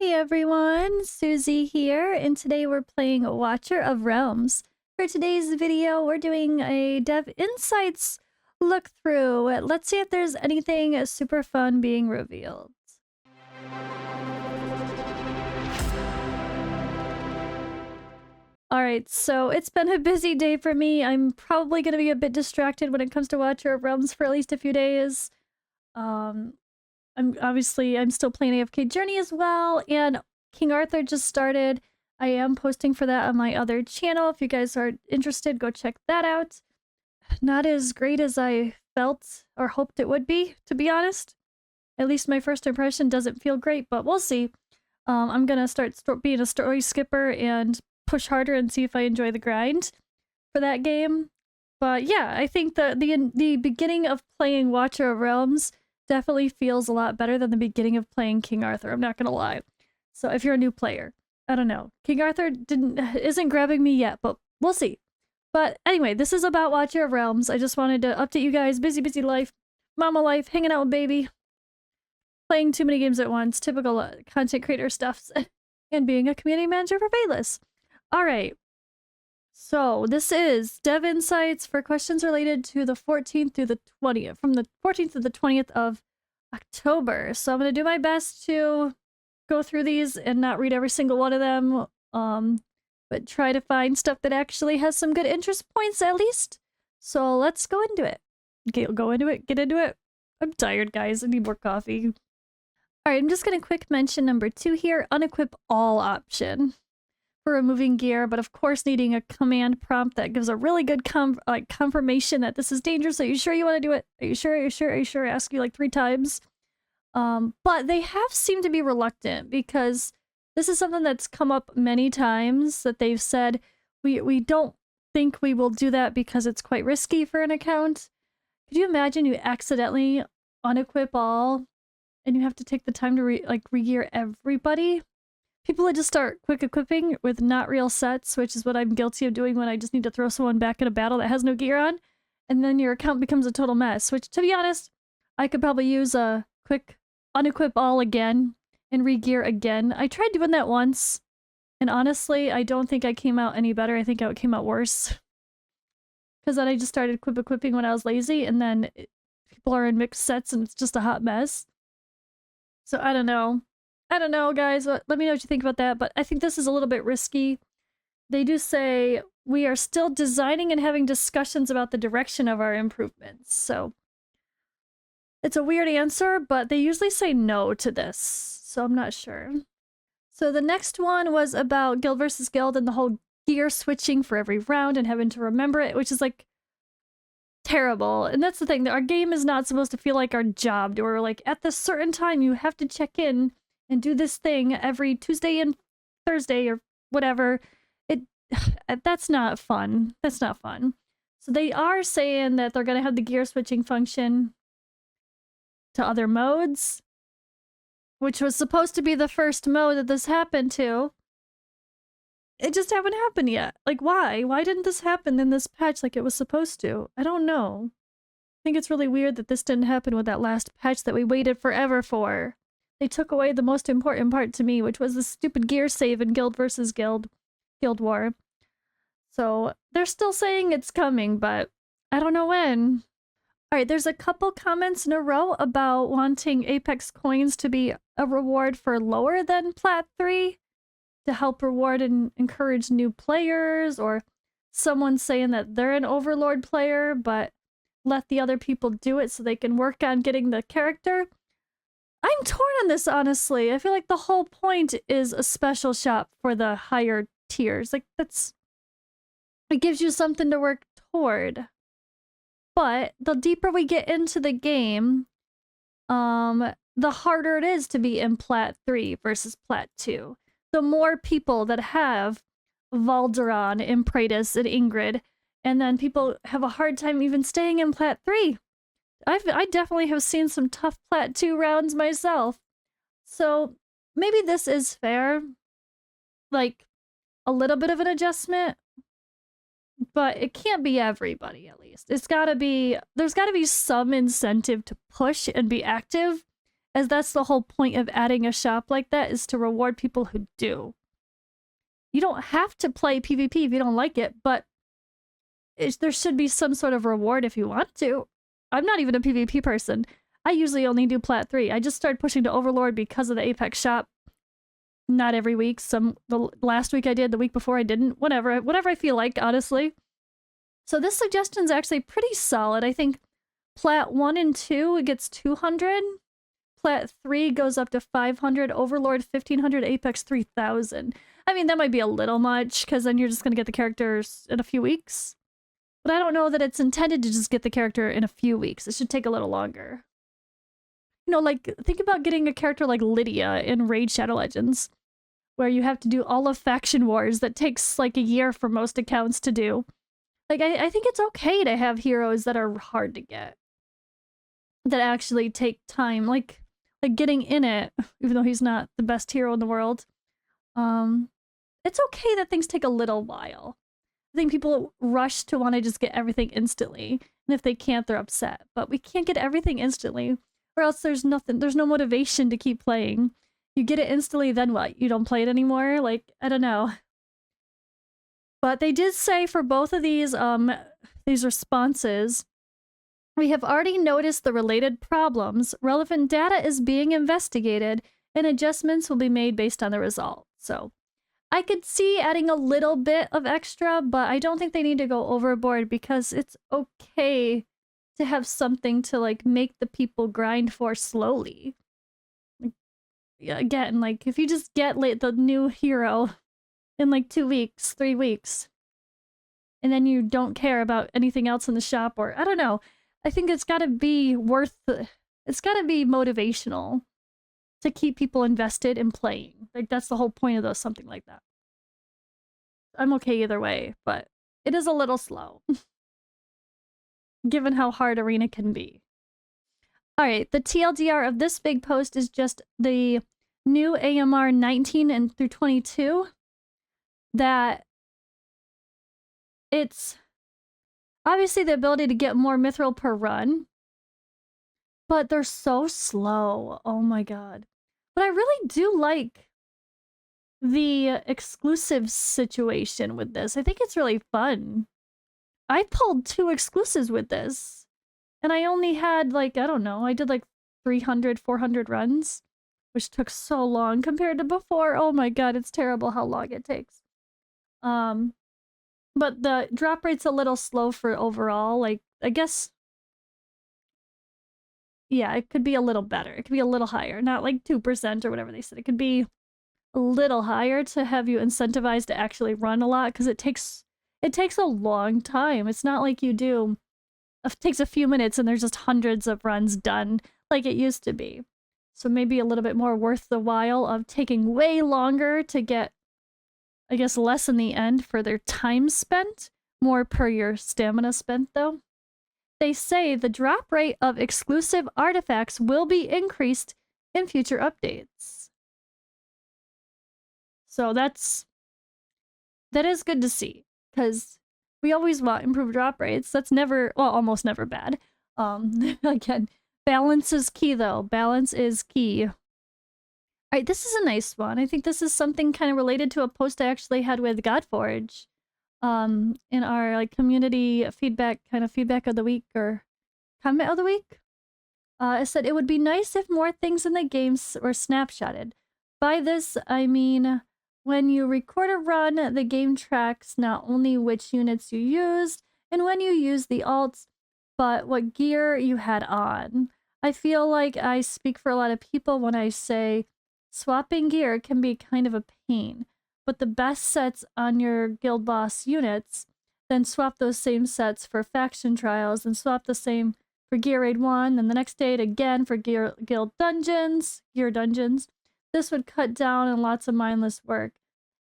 Hey everyone, Susie here, and today we're playing Watcher of Realms. For today's video, we're doing a Dev Insights look through. Let's see if there's anything super fun being revealed. Alright, so it's been a busy day for me. I'm probably going to be a bit distracted when it comes to Watcher of Realms for at least a few days. I'm still playing AFK Journey as well, and King Arthur just started. I am posting for that on my other channel. If you guys are interested, go check that out. Not as great as I felt or hoped it would be, to be honest. At least my first impression doesn't feel great, but we'll see. I'm gonna start being a story skipper and push harder and see if I enjoy the grind for that game. But yeah, I think the beginning of playing Watcher of Realms definitely feels a lot better than the beginning of playing King Arthur, I'm not gonna lie. So if you're a new player, I don't know. King Arthur isn't grabbing me yet, but we'll see. But anyway, this is about Watcher of Realms. I just wanted to update you guys. Busy life, mama life, hanging out with baby, playing too many games at once, typical content creator stuff, and being a community manager for FATELESS. Alright. So this is Dev Insights for questions related to the 14th through the 20th, from the 14th to the 20th of October. So I'm going to do my best to go through these and not read every single one of them, but try to find stuff that actually has some good interest points at least. So let's go into it. Get into it. I'm tired, guys. I need more coffee. Alright, I'm just going to quick mention number 2 here, unequip all option for removing gear, but of course needing a command prompt that gives a really good confirmation that this is dangerous. Are you sure you want to do it? Are you sure? Are you sure? Are you sure? I ask you like 3 times. But they have seemed to be reluctant because this is something that's come up many times that they've said, we don't think we will do that because it's quite risky for an account. Could you imagine you accidentally unequip all and you have to take the time to re-gear everybody? People would just start quick equipping with not real sets, which is what I'm guilty of doing when I just need to throw someone back in a battle that has no gear on. And then your account becomes a total mess, which, to be honest, I could probably use a quick unequip all again and re-gear again. I tried doing that once, and honestly, I don't think I came out any better. I think I came out worse. Because then I just started quick equipping when I was lazy, and then people are in mixed sets and it's just a hot mess. So I don't know. I don't know, guys. Let me know what you think about that, but I think this is a little bit risky. They do say we are still designing and having discussions about the direction of our improvements. So it's a weird answer, but they usually say no to this, so I'm not sure. So the next one was about guild versus guild and the whole gear switching for every round and having to remember it, which is like terrible. And that's the thing, our game is not supposed to feel like our job, or like at this certain time you have to check in and do this thing every Tuesday and Thursday or whatever. That's not fun. That's not fun. So they are saying that they're going to have the gear switching function to other modes, which was supposed to be the first mode that this happened to. It just haven't happened yet. Like, why? Why didn't this happen in this patch like it was supposed to? I don't know. I think it's really weird that this didn't happen with that last patch that we waited forever for. They took away the most important part to me, which was the stupid gear save in Guild versus Guild War. So they're still saying it's coming, but I don't know when. Alright, there's a couple comments in a row about wanting Apex coins to be a reward for lower than Plat 3 to help reward and encourage new players, or someone saying that they're an Overlord player, but let the other people do it so they can work on getting the character. I'm torn on this, honestly. I feel like the whole point is a special shop for the higher tiers. Like, it gives you something to work toward. But the deeper we get into the game, the harder it is to be in Plat 3 versus Plat 2. The more people that have Valderon, Impratus, and Ingrid, and then people have a hard time even staying in Plat 3. I definitely have seen some tough Plat 2 rounds myself. So maybe this is fair. Like, a little bit of an adjustment. But it can't be everybody, at least. There's gotta be some incentive to push and be active as that's the whole point of adding a shop like that, is to reward people who do. You don't have to play PvP if you don't like it, but there should be some sort of reward if you want to. I'm not even a PvP person. I usually only do Plat 3. I just started pushing to Overlord because of the Apex shop. Not every week. The last week I did, the week before I didn't. Whatever I feel like, honestly. So this suggestion's actually pretty solid. I think Plat 1 and 2, it gets 200. Plat 3 goes up to 500. Overlord 1500. Apex 3000. I mean, that might be a little much, because then you're just going to get the characters in a few weeks. But I don't know that it's intended to just get the character in a few weeks. It should take a little longer. You know, like, think about getting a character like Lydia in Raid Shadow Legends, where you have to do all of Faction Wars that takes, like, a year for most accounts to do. Like, I think it's okay to have heroes that are hard to get. That actually take time. Like getting in it, even though he's not the best hero in the world. It's okay that things take a little while. I think people rush to want to just get everything instantly. And if they can't, they're upset. But we can't get everything instantly. Or else there's no motivation to keep playing. You get it instantly, then what? You don't play it anymore? Like, I don't know. But they did say for both of these responses, we have already noticed the related problems. Relevant data is being investigated, and adjustments will be made based on the result. So I could see adding a little bit of extra, but I don't think they need to go overboard, because it's okay to have something to, like, make the people grind for slowly. Yeah, again, like, if you just get the new hero in like 2 weeks, 3 weeks, and then you don't care about anything else in the shop, or I don't know, I think it's got to be it's got to be motivational to keep people invested in playing. Like, that's the whole point of something like that. I'm okay either way, but it is a little slow. Given how hard Arena can be. Alright, the TLDR of this big post is just the new AMR 19 and through 22. That it's obviously the ability to get more mithril per run, but they're so slow. Oh my god. But I really do like the exclusive situation with this. I think it's really fun. I pulled 2 exclusives with this, and I only had, like, I don't know, I did like 300, 400 runs, which took so long compared to before. Oh my god, it's terrible how long it takes. But the drop rate's a little slow for overall. Like, I guess, yeah, it could be a little better. It could be a little higher, not like 2% or whatever they said. It could be a little higher to have you incentivized to actually run a lot, because it takes a long time. It's not like it takes a few minutes and there's just hundreds of runs done like it used to be. So maybe a little bit more worth the while of taking way longer to get, I guess, less in the end for their time spent, more per your stamina spent though. They say the drop rate of exclusive artifacts will be increased in future updates. So that is good to see, because we always want improved drop rates. That's never, well, almost never bad. Again, balance is key though. Balance is key. Alright, this is a nice one. I think this is something kind of related to a post I actually had with Godforge. In our, like, community feedback, kind of feedback of the week, or comment of the week. I said it would be nice if more things in the games were snapshotted. By this, I mean, when you record a run, the game tracks not only which units you used, and when you use the alts, but what gear you had on. I feel like I speak for a lot of people when I say swapping gear can be kind of a pain, but the best sets on your guild boss units, then swap those same sets for faction trials, and swap the same for gear raid 1, and the next day again for gear dungeons. This would cut down on lots of mindless work.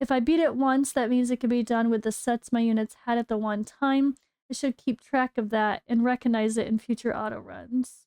If I beat it once, that means it can be done with the sets my units had at the one time. I should keep track of that and recognize it in future auto runs.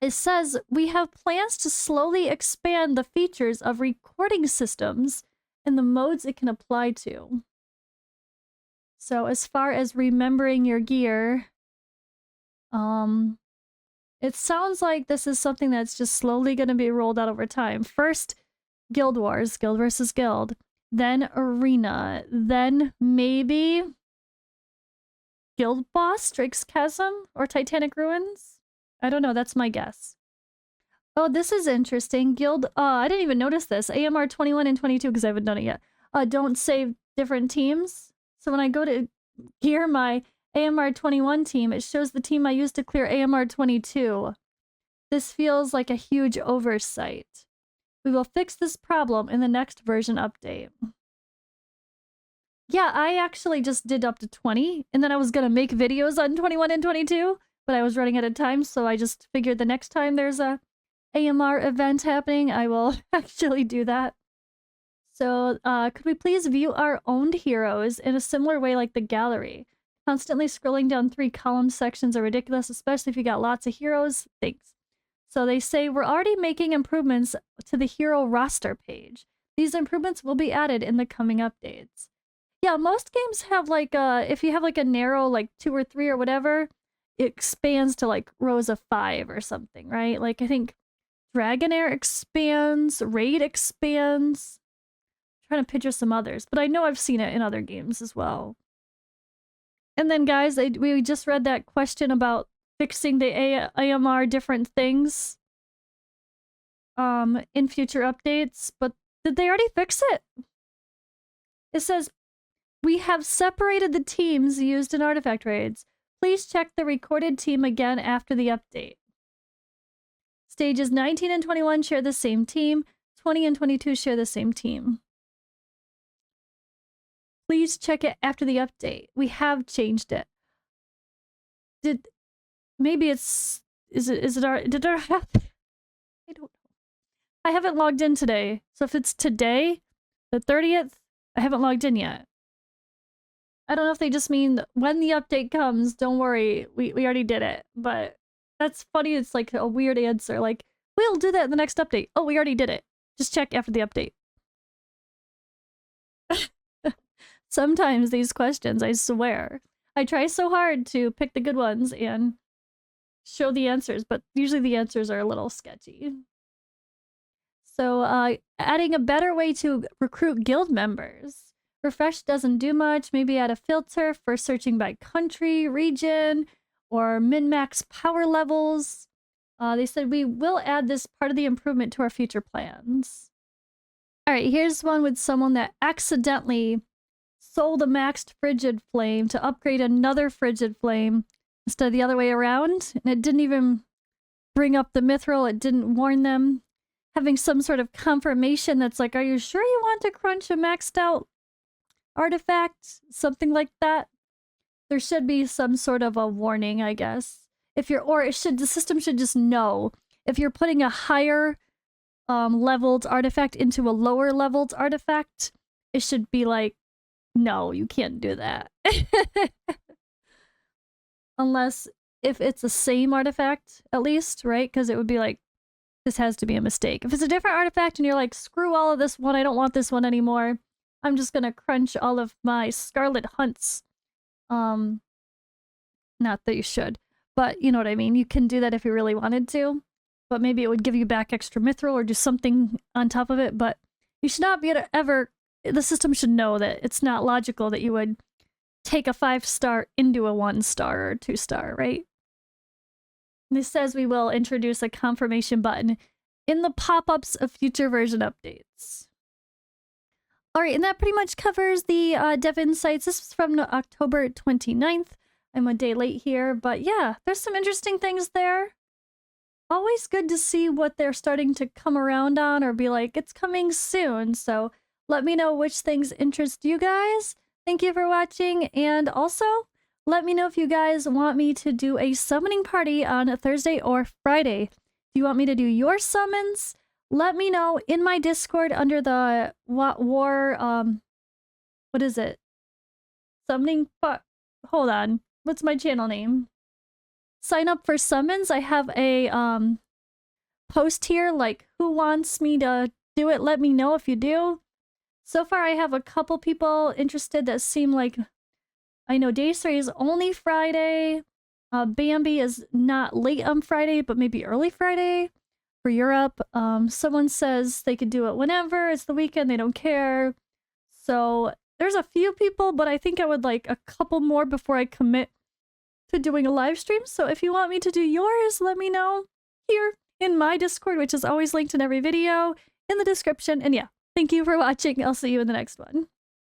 It says, we have plans to slowly expand the features of recording systems and the modes it can apply to. So as far as remembering your gear, It sounds like this is something that's just slowly going to be rolled out over time. First, Guild Wars, Guild versus Guild. Then Arena. Then maybe Guild Boss, Drake's Chasm, or Titanic Ruins? I don't know, that's my guess. Oh, this is interesting. Guild, I didn't even notice this. AMR 21 and 22, because I haven't done it yet. Don't save different teams. So when I go to gear my AMR 21 team, it shows the team I used to clear AMR 22. This feels like a huge oversight. We will fix this problem in the next version update. Yeah, I actually just did up to 20, and then I was gonna make videos on 21 and 22, but I was running out of time, so I just figured the next time there's a AMR event happening, I will actually do that. So, could we please view our owned heroes in a similar way like the gallery? Constantly scrolling down 3 column sections are ridiculous, especially if you got lots of heroes. Thanks. So they say, we're already making improvements to the hero roster page. These improvements will be added in the coming updates. Yeah, most games have like, if you have like a narrow, like 2 or 3 or whatever, it expands to like rows of 5 or something, right? Like I think Dragonair expands, Raid expands. I'm trying to picture some others, but I know I've seen it in other games as well. And then guys, we just read that question about fixing the AMR different things in future updates, but did they already fix it? It says, we have separated the teams used in artifact raids. Please check the recorded team again after the update. Stages 19 and 21 share the same team. 20 and 22 share the same team. Please check it after the update. We have changed it. Maybe it's... did it happen? I don't know. I haven't logged in today. So if it's today, the 30th, I haven't logged in yet. I don't know if they just mean when the update comes, don't worry, we already did it. But that's funny, it's like a weird answer. Like, we'll do that in the next update. Oh, we already did it. Just check after the update. Sometimes these questions, I swear. I try so hard to pick the good ones and show the answers, but usually the answers are a little sketchy. So, adding a better way to recruit guild members. Refresh doesn't do much. Maybe add a filter for searching by country, region, or min-max power levels. They said we will add this part of the improvement to our future plans. Alright, here's one with someone that accidentally sold a maxed frigid flame to upgrade another frigid flame instead of the other way around. And it didn't even bring up the mithril. It didn't warn them. Having some sort of confirmation that's like, are you sure you want to crunch a maxed out artifact? Something like that. There should be some sort of a warning, I guess. If you're, or it should, the system should just know. If you're putting a higher leveled artifact into a lower leveled artifact, it should be like, no, you can't do that. Unless if it's the same artifact, at least, right? Because it would be like, this has to be a mistake. If it's a different artifact and you're like, screw all of this one, I don't want this one anymore. I'm just gonna crunch all of my Scarlet Hunts. Not that you should, but you know what I mean. You can do that if you really wanted to, but maybe it would give you back extra mithril or do something on top of it, but you should not be able to ever... The system should know that it's not logical that you would take a 5-star into a 1-star or 2-star, right? And this says we will introduce a confirmation button in the pop-ups of future version updates. Alright, and that pretty much covers the dev insights. This was from October 29th. I'm a day late here, but yeah, there's some interesting things there. Always good to see what they're starting to come around on or be like, it's coming soon, so... Let me know which things interest you guys. Thank you for watching, and also, let me know if you guys want me to do a summoning party on a Thursday or Friday. Do you want me to do your summons? Let me know in my Discord under the what is it? Summoning hold on. What's my channel name? Sign up for summons. I have a post here like who wants me to do it. Let me know if you do. So far, I have a couple people interested that seem like... I know Day 3 is only Friday. Bambi is not late on Friday, but maybe early Friday for Europe. Someone says they could do it whenever. It's the weekend. They don't care. So there's a few people, but I think I would like a couple more before I commit to doing a live stream. So if you want me to do yours, let me know here in my Discord, which is always linked in every video in the description. And yeah, thank you for watching. I'll see you in the next one.